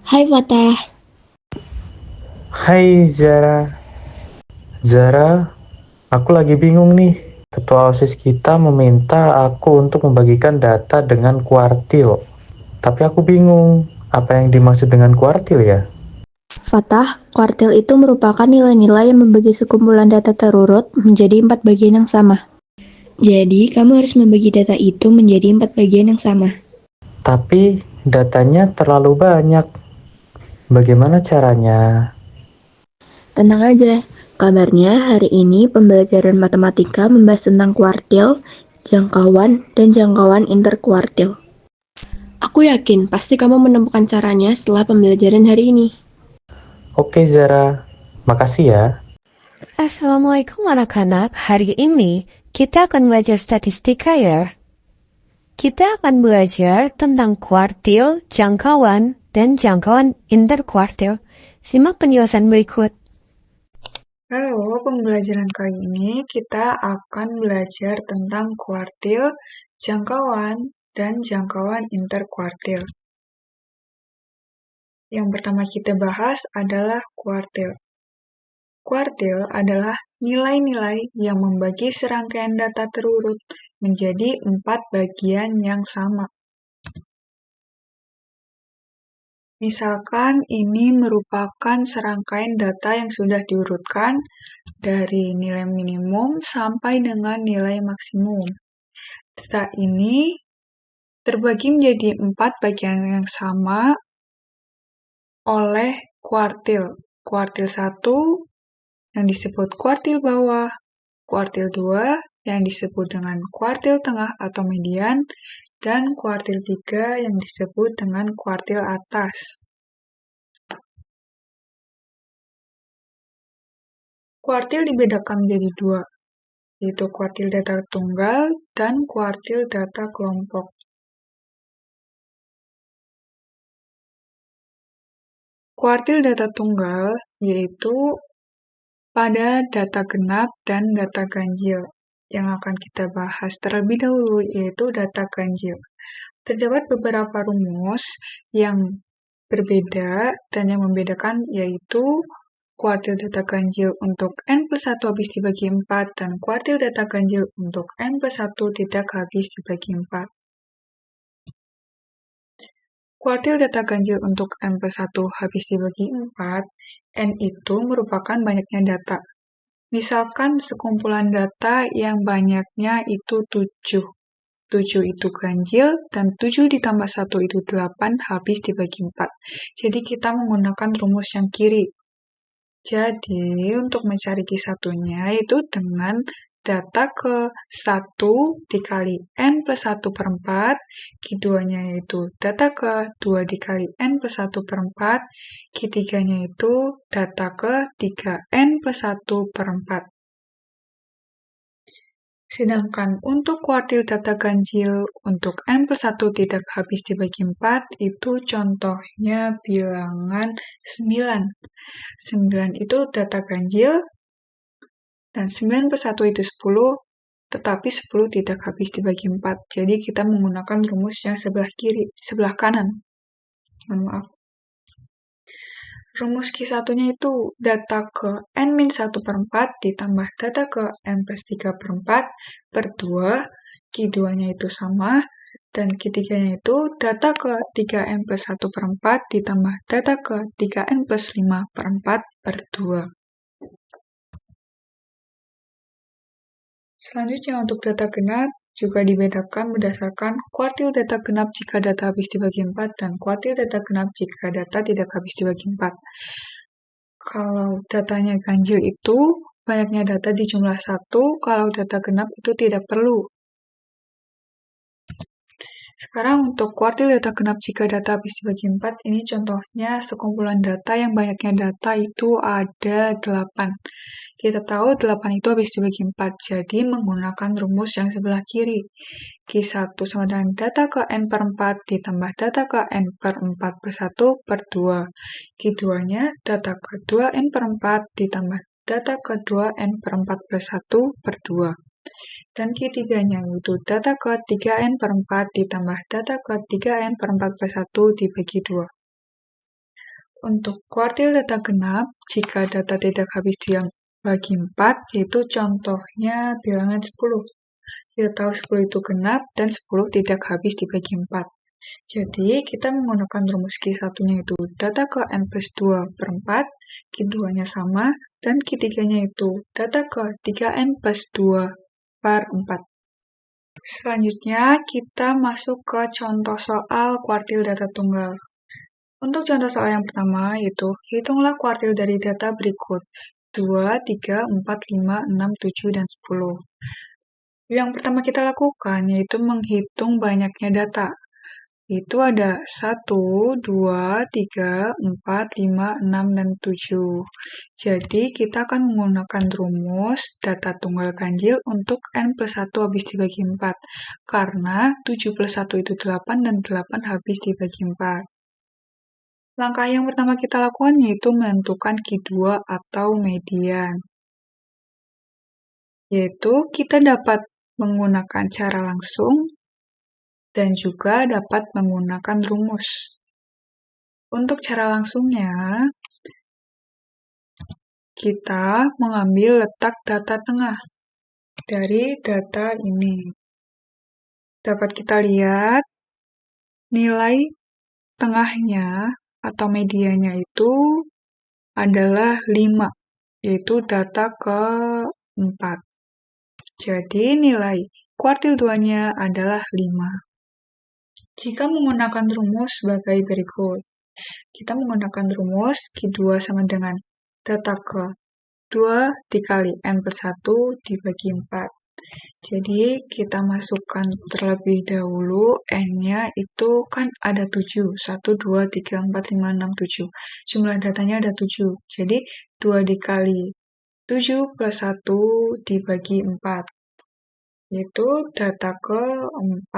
Hai Fatah, Hai Zara, aku lagi bingung nih. Ketua OSIS kita meminta aku untuk membagikan data dengan kuartil. Tapi aku bingung, apa yang dimaksud dengan kuartil ya? kuartil itu merupakan nilai-nilai yang membagi sekumpulan data terurut menjadi 4 bagian yang sama. Jadi, kamu harus membagi data itu menjadi 4 bagian yang sama. Tapi datanya terlalu banyak. Bagaimana caranya? Tenang aja, kabarnya hari ini pembelajaran matematika membahas tentang kuartil, jangkauan, dan jangkauan interkuartil. Aku yakin pasti kamu menemukan caranya setelah pembelajaran hari ini. Oke Zara, makasih ya. Assalamualaikum anak-anak, hari ini kita akan belajar statistika ya. Kita akan belajar tentang kuartil, jangkauan, dan jangkauan interkuartil. Simak penjelasan berikut. Halo, pembelajaran kali ini kita akan belajar tentang kuartil, jangkauan, dan jangkauan interkuartil. Yang pertama kita bahas adalah kuartil. Kuartil adalah nilai-nilai yang membagi serangkaian data terurut menjadi 4 bagian yang sama. Misalkan ini merupakan serangkaian data yang sudah diurutkan dari nilai minimum sampai dengan nilai maksimum. Data ini terbagi menjadi 4 bagian yang sama oleh kuartil. Kuartil 1 yang disebut kuartil bawah, kuartil 2 yang disebut dengan kuartil tengah atau median, dan kuartil 3 yang disebut dengan kuartil atas. Kuartil dibedakan menjadi 2, yaitu kuartil data tunggal dan kuartil data kelompok. Kuartil data tunggal yaitu pada data genap dan data ganjil. Yang akan kita bahas terlebih dahulu yaitu data ganjil. Terdapat beberapa rumus yang berbeda dan yang membedakan yaitu kuartil data ganjil untuk n plus 1 habis dibagi 4 dan kuartil data ganjil untuk n plus 1 tidak habis dibagi 4. Kuartil data ganjil untuk n plus 1 habis dibagi 4, n itu merupakan banyaknya data. Misalkan sekumpulan data yang banyaknya itu 7. 7 itu ganjil, dan 7 ditambah 1 itu 8 habis dibagi 4. Jadi kita menggunakan rumus yang kiri. Jadi untuk mencari Q1-nya itu dengan data ke 1 dikali N plus 1 per 4, Q2-nya yaitu data ke 2 dikali N plus 1 per 4, Q3-nya itu data ke 3N plus 1 per 4. Sedangkan untuk kuartil data ganjil untuk N plus 1 tidak habis dibagi 4, itu contohnya bilangan 9. 9 itu data ganjil, dan 9 plus 1 itu 10, tetapi 10 tidak habis dibagi 4. Jadi kita menggunakan rumus yang sebelah kanan. Mohon maaf. Rumus Q1-nya itu data ke N-1 per 4 ditambah data ke N plus 3 per 4 per 2, Q2-nya itu sama, dan Q3-nya itu data ke 3N plus 1 per 4 ditambah data ke 3N plus 5 per 4 per 2. Selanjutnya untuk data genap juga dibedakan berdasarkan kuartil data genap jika data habis dibagi 4 dan kuartil data genap jika data tidak habis dibagi 4. Kalau datanya ganjil itu banyaknya data di jumlah 1, kalau data genap itu tidak perlu. Sekarang untuk kuartil data genap jika data habis dibagi 4, ini contohnya sekumpulan data yang banyaknya data itu ada 8. Kita tahu 8 itu habis dibagi 4, jadi menggunakan rumus yang sebelah kiri. Q1 sama dengan data ke N per 4 ditambah data ke N per 4 per 1 per 2. Q2-nya data ke 2N per 4 ditambah data ke 2N per 4 per 1 per 2. Dan Q3-nya yaitu data ke 3N per 4 ditambah data ke 3N per 4 per 1 dibagi 2. Untuk kuartil data genap, jika data tidak habis dibagi 4, yaitu contohnya bilangan 10. Kita tahu 10 itu genap dan 10 tidak habis dibagi 4. Jadi, kita menggunakan rumus Q1-nya itu data ke N plus 2 per 4, Q2-nya sama, dan Q3-nya itu data ke 3N plus 2 per 4. Selanjutnya, kita masuk ke contoh soal kuartil data tunggal. Untuk contoh soal yang pertama, yaitu hitunglah kuartil dari data berikut 2, 3, 4, 5, 6, 7, dan 10. Yang pertama kita lakukan yaitu menghitung banyaknya data. Itu ada 1, 2, 3, 4, 5, 6, dan 7. Jadi kita akan menggunakan rumus data tunggal ganjil untuk N plus 1 habis dibagi 4. Karena 7 plus 1 itu 8 dan 8 habis dibagi 4. Langkah yang pertama kita lakukan yaitu menentukan Q2 atau median. Yaitu kita dapat menggunakan cara langsung dan juga dapat menggunakan rumus. Untuk cara langsungnya, kita mengambil letak data tengah dari data ini. Dapat kita lihat nilai tengahnya atau medianya itu adalah 5, yaitu data ke-4. Jadi nilai kuartil 2-nya adalah 5. Jika menggunakan rumus sebagai berikut, kita menggunakan rumus Q2 sama dengan data ke-2 dikali N plus 1 dibagi 4. Jadi kita masukkan terlebih dahulu N-nya itu kan ada 7. 1, 2, 3, 4, 5, 6, 7. Jumlah datanya ada 7. Jadi 2 dikali 7 plus 1 dibagi 4. Yaitu data ke-4.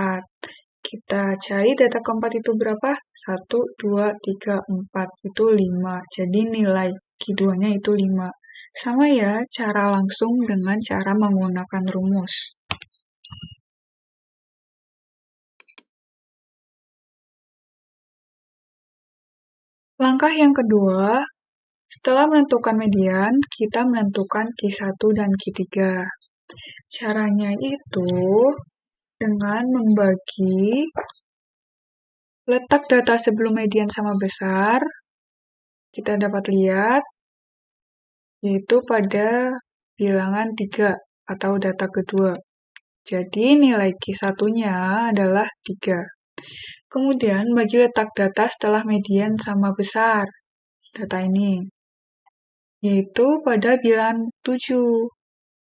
Kita cari data ke-4 itu berapa? 1, 2, 3, 4. Itu 5. Jadi nilai Q2-nya itu 5. Sama ya, cara langsung dengan cara menggunakan rumus. Langkah yang kedua, setelah menentukan median, kita menentukan Q1 dan Q3. Caranya itu dengan membagi letak data sebelum median sama besar, kita dapat lihat, yaitu pada bilangan 3 atau data kedua. Jadi nilai Q1-nya adalah 3. Kemudian bagi letak data setelah median sama besar, data ini, yaitu pada bilangan 7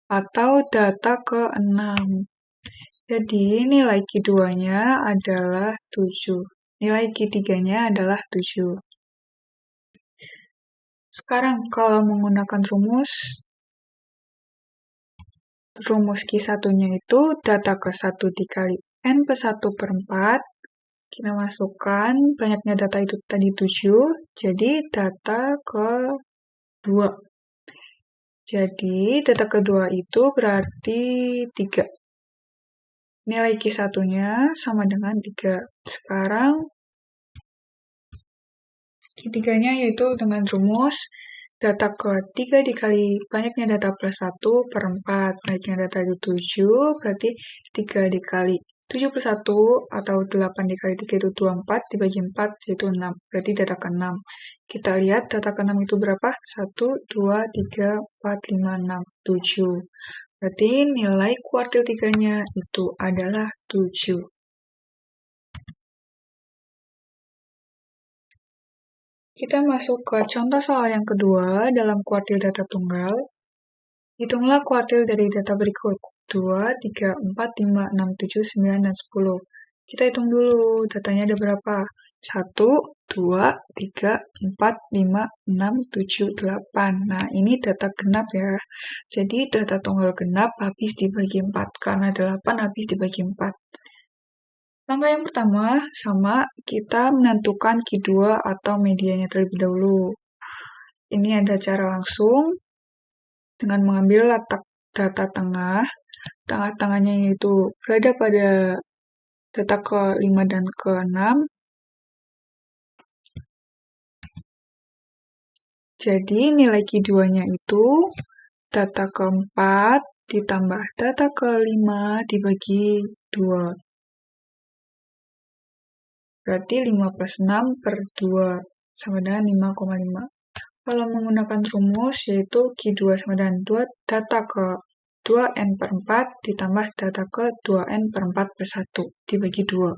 atau data ke-6. Jadi nilai Q2-nya adalah 7. Nilai Q3-nya adalah 7. Sekarang kalau menggunakan rumus Q1-nya itu data ke-1 dikali N plus 1 per 4. Kita masukkan banyaknya data itu tadi 7. Jadi data ke-2. Jadi data kedua itu berarti 3. Nilai Q1-nya sama dengan 3. Sekarang Q3-nya yaitu dengan rumus data ke-3 dikali banyaknya data plus 1 per 4. Banyaknya data itu 7, berarti 3 dikali 7 plus 1 atau 8 dikali 3 itu 24, dibagi 4 yaitu 6. Berarti data ke-6. Kita lihat data ke-6 itu berapa? 1, 2, 3, 4, 5, 6, 7. Berarti nilai kuartil 3-nya itu adalah 7. Kita masuk ke contoh soal yang kedua dalam kuartil data tunggal. Hitunglah kuartil dari data berikut. 2, 3, 4, 5, 6, 7, 9, dan 10. Kita hitung dulu, datanya ada berapa? 1, 2, 3, 4, 5, 6, 7, 8. Nah, ini data genap ya. Jadi, data tunggal genap habis dibagi 4, karena 8 habis dibagi 4. Langkah yang pertama, sama kita menentukan Q2 atau medianya terlebih dahulu. Ini ada cara langsung, dengan mengambil letak data tengah-tengahnya yaitu berada pada data ke-5 dan ke-6. Jadi nilai Q2-nya itu data keempat ditambah data kelima dibagi 2. Berarti 5 plus 6 per 2 sama dengan 5,5. Kalau menggunakan rumus, yaitu Q2 sama dengan 2 data ke 2N per 4 ditambah data ke 2N per 4 per 1 dibagi 2.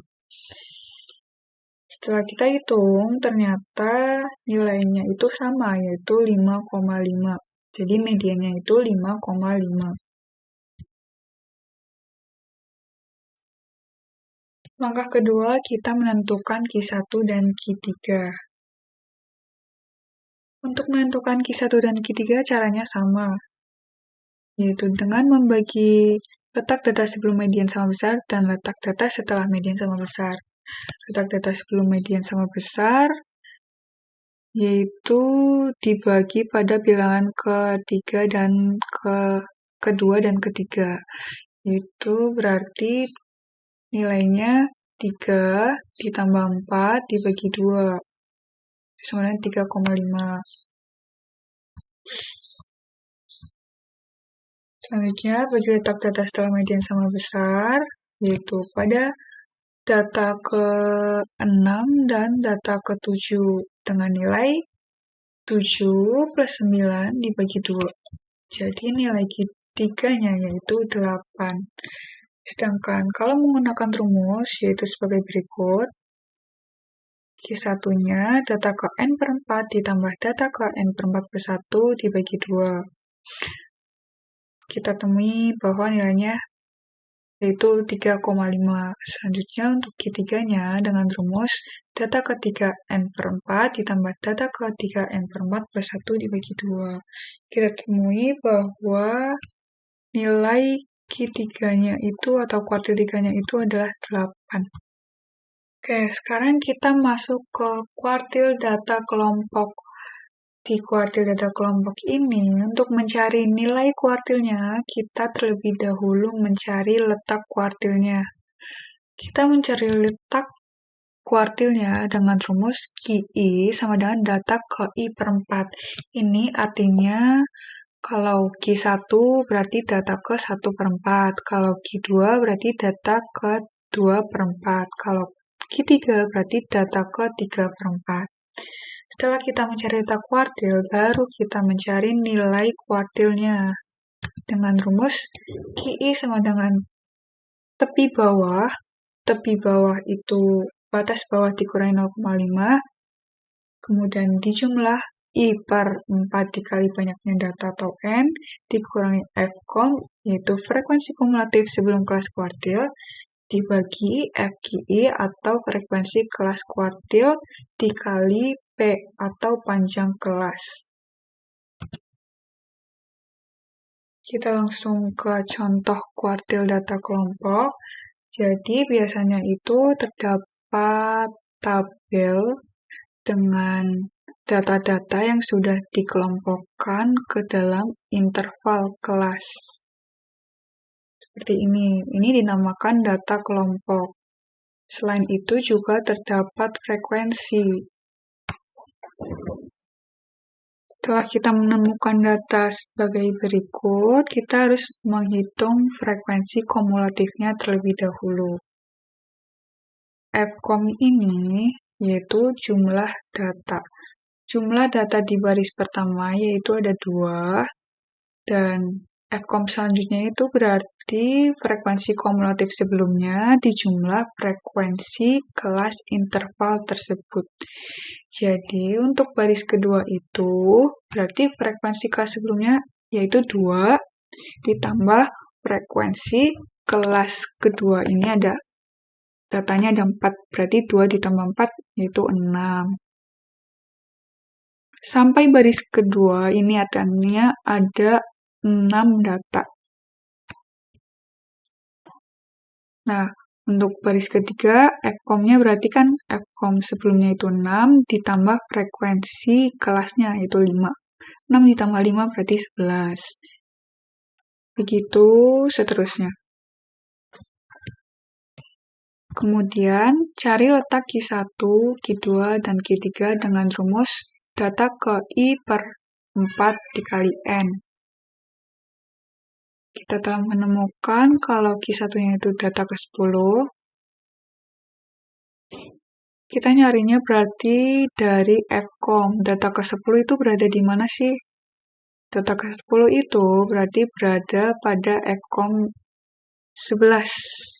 Setelah kita hitung, ternyata nilainya itu sama, yaitu 5,5. Jadi mediannya itu 5,5. Langkah kedua, kita menentukan Q1 dan Q3. Untuk menentukan Q1 dan Q3 caranya sama, yaitu dengan membagi letak data sebelum median sama besar dan letak data setelah median sama besar. Letak data sebelum median sama besar yaitu dibagi pada bilangan ketiga dan kedua dan ketiga. Itu berarti nilainya 3 ditambah 4 dibagi 2. Sama dengan 3,5. Selanjutnya, bagi letak data setelah median sama besar, yaitu pada data ke-6 dan data ke-7 dengan nilai 7 plus 9 dibagi 2. Jadi nilai Q3-nya yaitu 8. Sedangkan kalau menggunakan rumus, yaitu sebagai berikut. Q1-nya data ke N per 4 ditambah data ke N per 4 per 1 dibagi 2. Kita temui bahwa nilainya yaitu 3,5. Selanjutnya untuk Q3-nya dengan rumus data ke 3N per 4 ditambah data ke 3N per 4 per 1 dibagi 2. Kita temui bahwa nilai Q3-nya itu atau kuartil 3-nya itu adalah 8. Oke, sekarang kita masuk ke kuartil data kelompok. Di kuartil data kelompok ini, untuk mencari nilai kuartilnya, kita terlebih dahulu mencari letak kuartilnya. Kita mencari letak kuartilnya dengan rumus QI sama dengan data ke I per 4. Ini artinya kalau Q1 berarti data ke 1 per 4. Kalau Q2 berarti data ke 2 per 4. Kalau Q3 berarti data ke 3 per 4. Setelah kita mencari letak kuartil, baru kita mencari nilai kuartilnya. Dengan rumus QI sama dengan tepi bawah. Tepi bawah itu batas bawah dikurangi 0,5. Kemudian dijumlah I per 4 dikali banyaknya data atau N, dikurangi Fcom, yaitu frekuensi kumulatif sebelum kelas kuartil, dibagi FQI atau frekuensi kelas kuartil dikali P atau panjang kelas. Kita langsung ke contoh kuartil data kelompok. Jadi biasanya itu terdapat tabel dengan data-data yang sudah dikelompokkan ke dalam interval kelas. Seperti ini. Ini dinamakan data kelompok. Selain itu juga terdapat frekuensi. Setelah kita menemukan data sebagai berikut, kita harus menghitung frekuensi kumulatifnya terlebih dahulu. Fcom ini yaitu jumlah data. Jumlah data di baris pertama yaitu ada 2, dan Fcom selanjutnya itu berarti frekuensi kumulatif sebelumnya dijumlah frekuensi kelas interval tersebut. Jadi untuk baris kedua itu berarti frekuensi kelas sebelumnya yaitu 2 ditambah frekuensi kelas kedua ini ada datanya ada 4, berarti 2 ditambah 4 yaitu 6. Sampai baris kedua ini artinya ada 6 data. Nah, untuk baris ketiga, Fcom-nya berarti kan Fcom sebelumnya itu 6 ditambah frekuensi kelasnya yaitu 5. 6 ditambah 5 berarti 11. Begitu seterusnya. Kemudian, cari letak Q1, Q2, dan Q3 dengan rumus data ke I per 4 dikali N. Kita telah menemukan kalau Q1-nya itu data ke-10. Kita nyarinya berarti dari Fcom. Data ke-10 itu berada di mana sih? Data ke-10 itu berarti berada pada Fcom 11.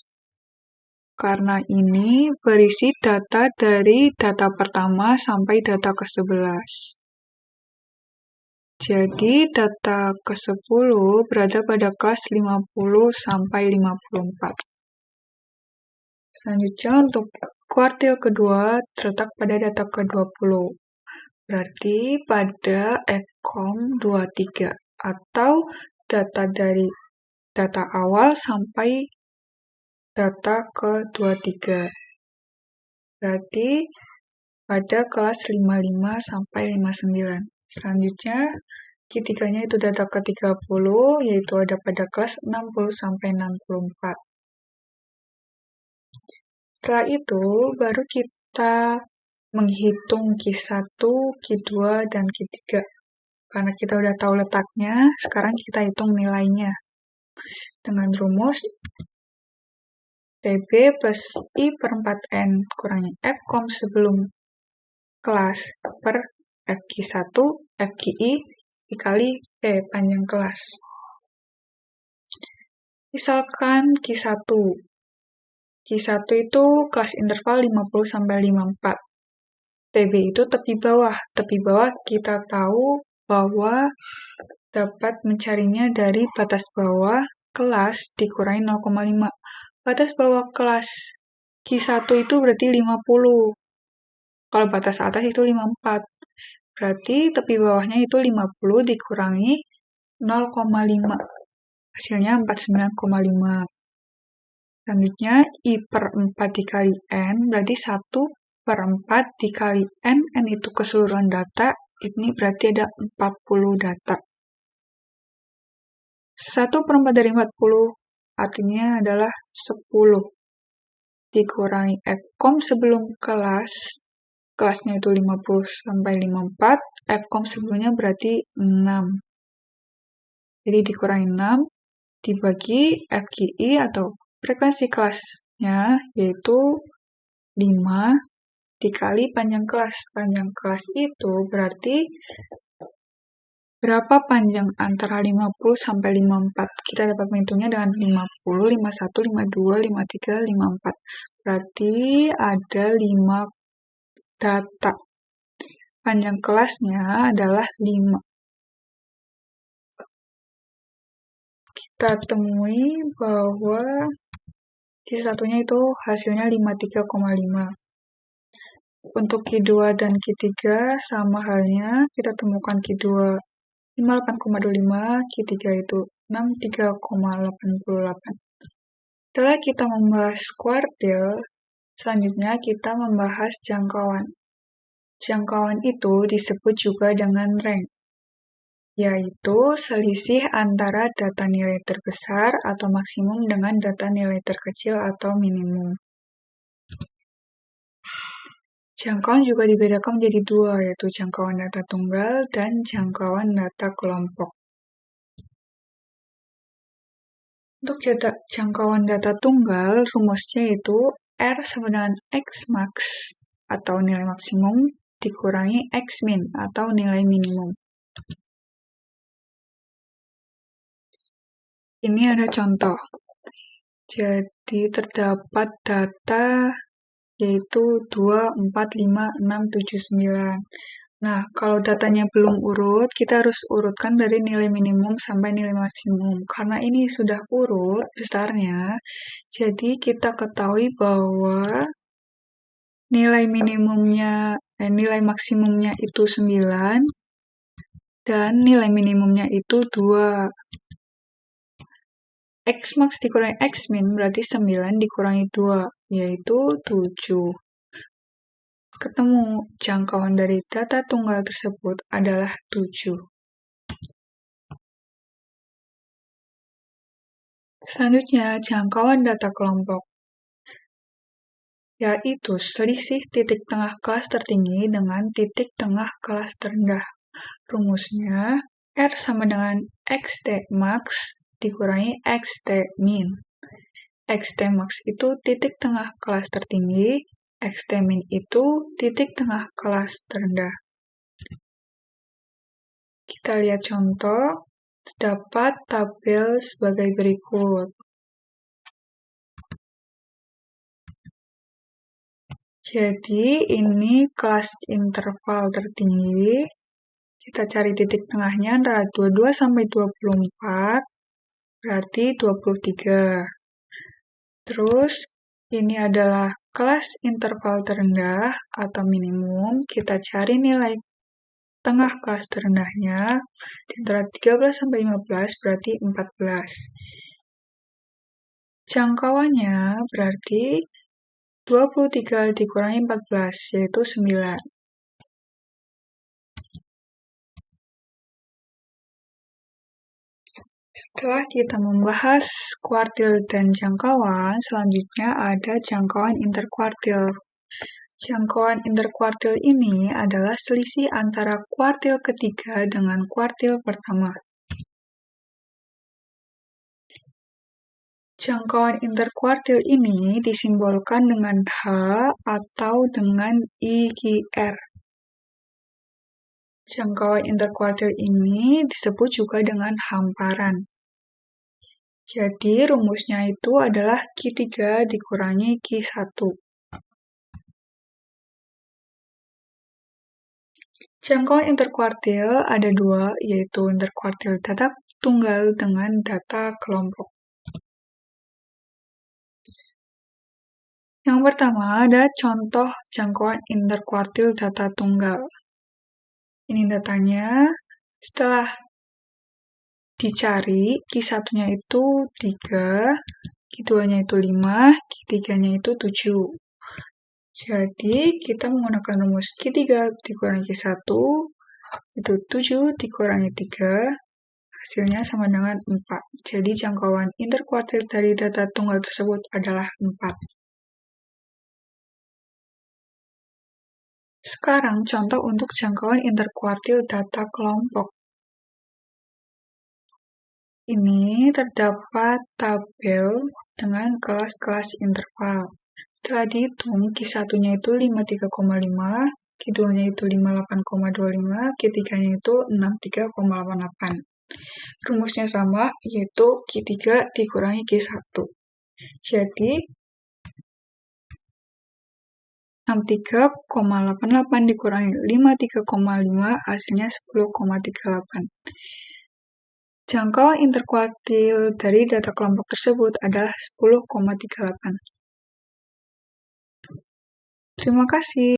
Karena ini berisi data dari data pertama sampai data ke-11. Jadi data ke-10 berada pada kelas 50 sampai 54. Selanjutnya untuk kuartil kedua terletak pada data ke-20. Berarti pada Fcom 23 atau data dari data awal sampai data ke-23. Berarti pada kelas 55 sampai 59. Selanjutnya Q3-nya itu data ke-30, yaitu ada pada kelas 60 sampai 64. Setelah itu, baru kita menghitung Q1, Q2, dan Q3. Karena kita udah tahu letaknya, sekarang kita hitung nilainya. Dengan rumus TB plus I per 4N kurangi Fcom sebelum kelas per FQ1, FQI dikali P panjang kelas. Misalkan Q1. Q1 itu kelas interval 50 sampai 54. TB itu tepi bawah. Tepi bawah kita tahu bahwa dapat mencarinya dari batas bawah kelas dikurangi 0,5. Batas bawah kelas Q1 itu berarti 50. Kalau batas atas itu 54. Berarti tepi bawahnya itu 50 dikurangi 0,5. Hasilnya 49,5. Selanjutnya, I per 4 dikali N, berarti 1 per 4 dikali N. N itu keseluruhan data, ini berarti ada 40 data. 1 per 4 dari 40 artinya adalah 10. Dikurangi Fcom sebelum kelas, kelasnya itu 50 sampai 54, Fcom sebelumnya berarti 6. Jadi dikurangi 6, dibagi FQI atau frekuensi kelasnya, yaitu 5 dikali panjang kelas. Panjang kelas itu berarti berapa panjang antara 50 sampai 54? Kita dapat menghitungnya dengan 50, 51, 52, 53, 54. Berarti ada 5 data. Panjang kelasnya adalah 5. Kita temui bahwa Q1-nya itu hasilnya 53,5. Untuk Q2 dan Q3 sama halnya, kita temukan Q2 58,25, Q3 itu 63,88. Setelah kita membahas kuartil, selanjutnya kita membahas jangkauan. Jangkauan itu disebut juga dengan rank, yaitu selisih antara data nilai terbesar atau maksimum dengan data nilai terkecil atau minimum. Jangkauan juga dibedakan menjadi dua, yaitu jangkauan data tunggal dan jangkauan data kelompok. Untuk jangkauan data tunggal, rumusnya itu R sama dengan X max atau nilai maksimum dikurangi X min atau nilai minimum. Ini ada contoh. Jadi terdapat data yaitu 2, 4, 5, 6, 7, 9. Nah, kalau datanya belum urut, kita harus urutkan dari nilai minimum sampai nilai maksimum. Karena ini sudah urut besarnya, jadi kita ketahui bahwa nilai nilai maksimumnya itu 9 dan nilai minimumnya itu 2. X max dikurangi X min berarti 9 dikurangi 2, yaitu 7. Ketemu jangkauan dari data tunggal tersebut adalah 7. Selanjutnya, jangkauan data kelompok. yaitu selisih titik tengah kelas tertinggi dengan titik tengah kelas terendah. Rumusnya, R sama dengan XT max dikurangi XT min. XT max itu titik tengah kelas tertinggi, XT min itu titik tengah kelas terendah. Kita lihat contoh, terdapat tabel sebagai berikut. Jadi, ini kelas interval tertinggi. Kita cari titik tengahnya antara 22 sampai 24, berarti 23. Terus, ini adalah kelas interval terendah atau minimum. Kita cari nilai tengah kelas terendahnya di antara 13 sampai 15, berarti 14. Jangkauannya berarti 23 dikurangi 14, yaitu 9. Setelah kita membahas kuartil dan jangkauan, selanjutnya ada jangkauan interkuartil. Jangkauan interkuartil ini adalah selisih antara kuartil ketiga dengan kuartil pertama. Jangkauan interkuartil ini disimbolkan dengan H atau dengan IQR. Jangkauan interkuartil ini disebut juga dengan hamparan. Jadi, rumusnya itu adalah Q3 dikurangi Q1. Jangkauan interkuartil ada dua, yaitu interkuartil data tunggal dengan data kelompok. Yang pertama ada contoh jangkauan interkuartil data tunggal. Ini datanya, setelah dicari, Q1-nya itu 3, Q2-nya itu 5, Q3-nya itu 7. Jadi, kita menggunakan rumus Q3 dikurangi Q1, itu 7 dikurangi 3, hasilnya sama dengan 4. Jadi, jangkauan interkuartil dari data tunggal tersebut adalah 4. Sekarang, contoh untuk jangkauan interkuartil data kelompok. Ini terdapat tabel dengan kelas-kelas interval. Setelah dihitung, Q1-nya itu 53,5, Q2-nya itu 58,25, Q3-nya itu 63,88. Rumusnya sama, yaitu Q3 dikurangi Q1. Jadi, 63,88 dikurangi 53,5 hasilnya 10,38. Jangkauan interkuartil dari data kelompok tersebut adalah 10,38. Terima kasih.